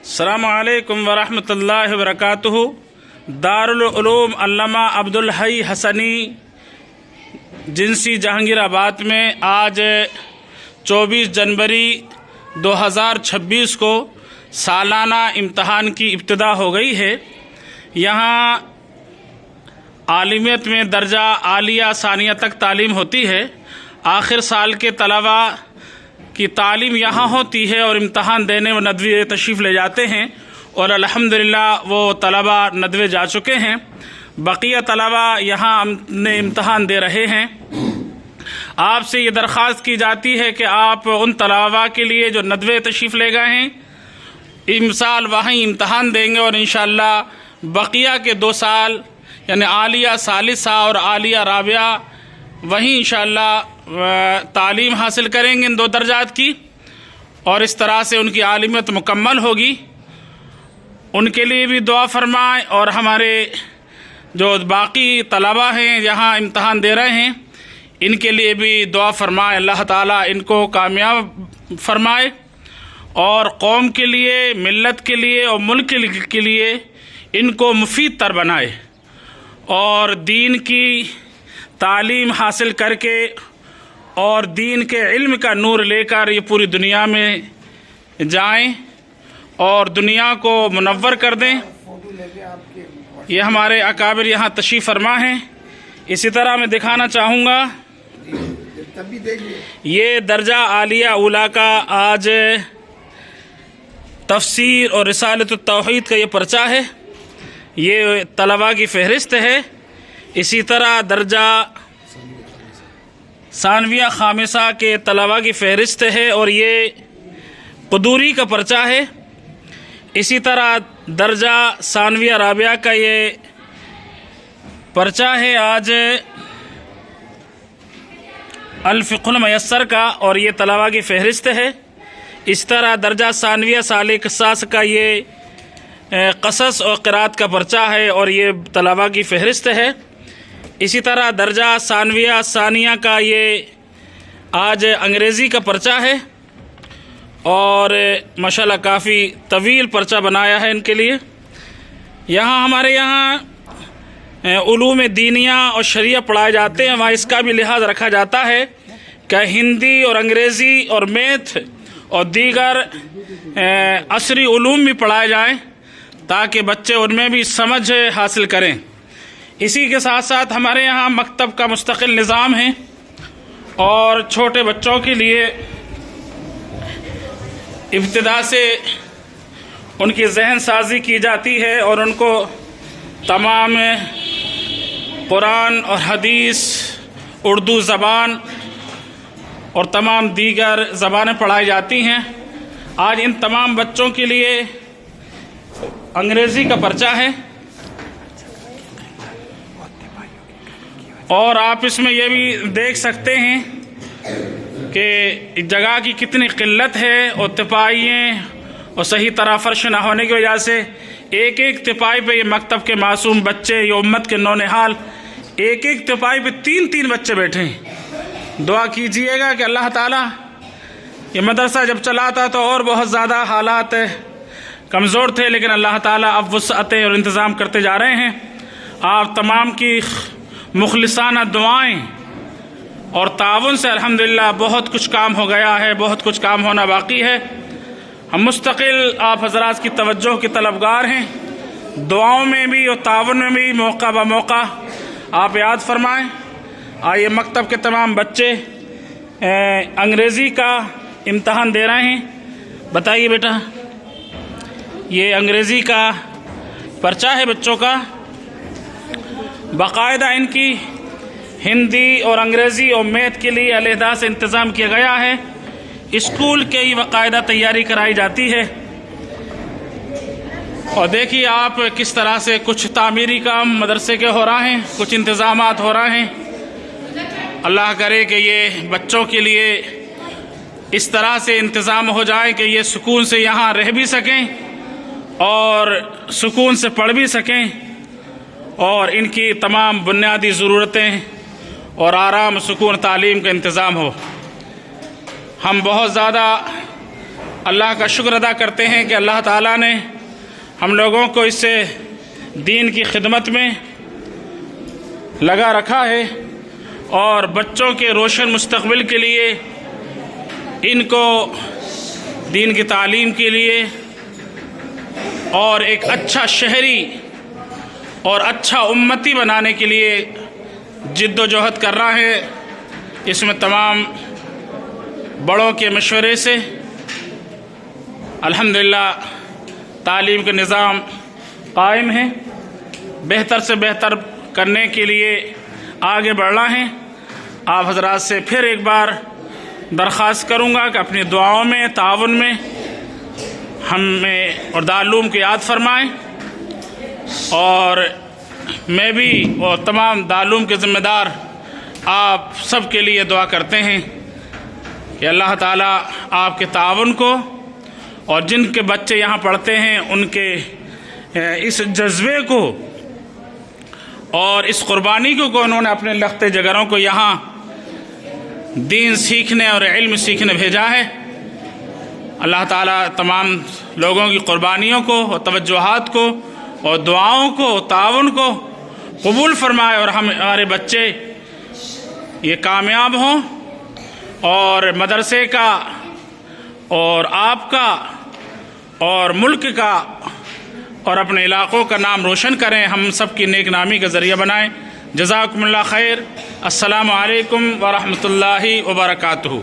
अस्सलामु अलैकुम वरहमतुल्लाहि वबरकातुहू। दारुल उलूम अल्लामा अब्दुल हई हसनी जिनसी जहांगीराबाद में आज 24 जनवरी 2026 को सालाना इम्तहान की इब्तिदा हो गई है। यहाँ आलिमियत में दर्जा आलिया सानिया तक तालीम होती है। आखिर साल के तलबा की तालीम यहाँ होती है और इम्तहान देने व नदवे तशरीफ़ ले जाते हैं और अल्हम्दुलिल्लाह वो तलबा नदवे जा चुके हैं। बकिया तलबा यहाँ अपने इम्तहान दे रहे हैं। आपसे ये दरख्वास्त की जाती है कि आप उन तलबा के लिए जो नदवे तशरीफ़ ले गए हैं इमसाल वहीं इम्तहान देंगे और इंशाअल्लाह बकिया के 2 साल यानी आलिया सालिसा और आलिया राबिया वहीं इंशाअल्लाह तालीम हासिल करेंगे इन 2 दर्जात की और इस तरह से उनकी आलिमियत मुकम्मल होगी। उनके लिए भी दुआ फरमाएं और हमारे जो बाकी तलबा हैं यहाँ इम्तहान दे रहे हैं इनके लिए भी दुआ फरमाएं। अल्लाह ताला इनको कामयाब फरमाए और कौम के लिए, मिल्लत के लिए और मुल्क के लिए इनको मुफीद तर बनाए और दीन की तालीम हासिल करके और दीन के इल्म का नूर लेकर ये पूरी दुनिया में जाएं और दुनिया को मुनव्वर कर दें। ये हमारे अकाबिर यहाँ तशरीफ़ फरमा हैं। इसी तरह मैं दिखाना चाहूँगा ये दर्जा आलिया उला का आज तफसीर और रिसालत तौहीद का ये पर्चा है। ये तलबा की फ़हरिस्त है। इसी तरह दर्जा सानविया खामिसा के तलबा की फ़हरिस्त है और ये क़दूरी का पर्चा है। इसी तरह दर्जा सानविया राबिया का ये पर्चा है आज अल-फ़िक़्हुल मयस्सर का और ये तलबा की फ़हरिस्त है। इस तरह दर्जा सानविया सालिक सास का ये क़सस और क़िरात का पर्चा है और ये तलबा की फ़हरिस्त है। इसी तरह दर्जा सानविया सानिया का ये आज अंग्रेज़ी का पर्चा है और माशाल्लाह काफ़ी तवील पर्चा बनाया है इनके लिए। यहाँ हमारे यहाँ उलूम दीनिया और शरिया पढ़ाए जाते हैं, वहाँ इसका भी लिहाज रखा जाता है कि हिंदी और अंग्रेज़ी और मैथ और दीगर असरी उलूम भी पढ़ाए जाएँ ताकि बच्चे उनमें भी समझ हासिल करें। इसी के साथ साथ हमारे यहाँ मकतब का मुस्तकिल निज़ाम है और छोटे बच्चों के लिए इब्तिदा से उनकी जहन साजी की जाती है और उनको तमाम कुरान और हदीस, उर्दू ज़बान और तमाम दीगर ज़बानें पढ़ाई जाती हैं। आज इन तमाम बच्चों के लिए अंग्रेज़ी का पर्चा है और आप इसमें यह भी देख सकते हैं कि जगह की कितनी किल्लत है और तिपाइयाँ और सही तरह फर्श ना होने की वजह से एक एक तिपाई पे ये मकतब के मासूम बच्चे, ये उम्मत के नौनिहाल एक एक तिपाई पे 3-3 बच्चे बैठे हैं। दुआ कीजिएगा कि अल्लाह ताला ये मदरसा जब चला था तो और बहुत ज़्यादा हालात कमज़ोर थे, लेकिन अल्लाह ताला अब वुसअतें और इंतज़ाम करते जा रहे हैं। आप तमाम की मुखलिसाना दुआएं और ताउन से अल्हम्दुलिल्लाह बहुत कुछ काम हो गया है, बहुत कुछ काम होना बाकी है। हम मुस्तकिल आप हज़रात की तवज्जो के तलबगार हैं। दुआओं में भी और ताउन में भी मौका ब मौका आप याद फरमाएं। आइए मकतब के तमाम बच्चे अंग्रेज़ी का इम्तहान दे रहे हैं। बताइए बेटा, ये अंग्रेज़ी का पर्चा है बच्चों का। बाकायदा इनकी हिंदी और अंग्रेज़ी और मैथ के लिए अलहदा से इंतज़ाम किया गया है। स्कूल के ही बाकायदा तैयारी कराई जाती है। और देखिए आप किस तरह से कुछ तामीरी काम मदरसे के हो रहे हैं, कुछ इंतज़ामात हो रहे हैं। अल्लाह करे कि ये बच्चों के लिए इस तरह से इंतज़ाम हो जाए कि ये सुकून से यहाँ रह भी सकें और सुकून से पढ़ भी सकें और इनकी तमाम बुनियादी ज़रूरतें और आराम सुकून तालीम का इंतज़ाम हो। हम बहुत ज़्यादा अल्लाह का शुक्र अदा करते हैं कि अल्लाह ताला ने हम लोगों को इससे दीन की खिदमत में लगा रखा है और बच्चों के रोशन मुस्तकबिल के लिए इनको दीन की तालीम के लिए और एक अच्छा शहरी और अच्छा उम्मती बनाने के लिए जिद्दोजहद कर रहा है। इसमें तमाम बड़ों के मशवरे से अल्हम्दुलिल्लाह तालीम का निज़ाम कायम है। बेहतर से बेहतर करने के लिए आगे बढ़ना है। आप हजरात से फिर एक बार दरख्वास्त करूँगा कि अपनी दुआओं में ताउन में हमें और दारूम को याद फरमाएँ और मैं भी और तमाम दारूम के ज़िम्मेदार आप सब के लिए दुआ करते हैं कि अल्लाह ताला आपके ताउन को और जिनके बच्चे यहाँ पढ़ते हैं उनके इस जज्बे को और इस कुर्बानी को उन्होंने अपने लखते जगरों को यहाँ दीन सीखने और इल्म सीखने भेजा है। अल्लाह ताला तमाम लोगों की कुर्बानियों को और तवज्जुहात को और दुआओं को ताउन को कबूल फरमाए और हमारे बच्चे ये कामयाब हों और मदरसे का और आपका और मुल्क का और अपने इलाक़ों का नाम रोशन करें, हम सब की नेक नामी का ज़रिया बनाएं। जज़ाकुमुल्लाह खैर। अस्सलामु अलैकुम व रहमतुल्लाहि व बरकातुहू।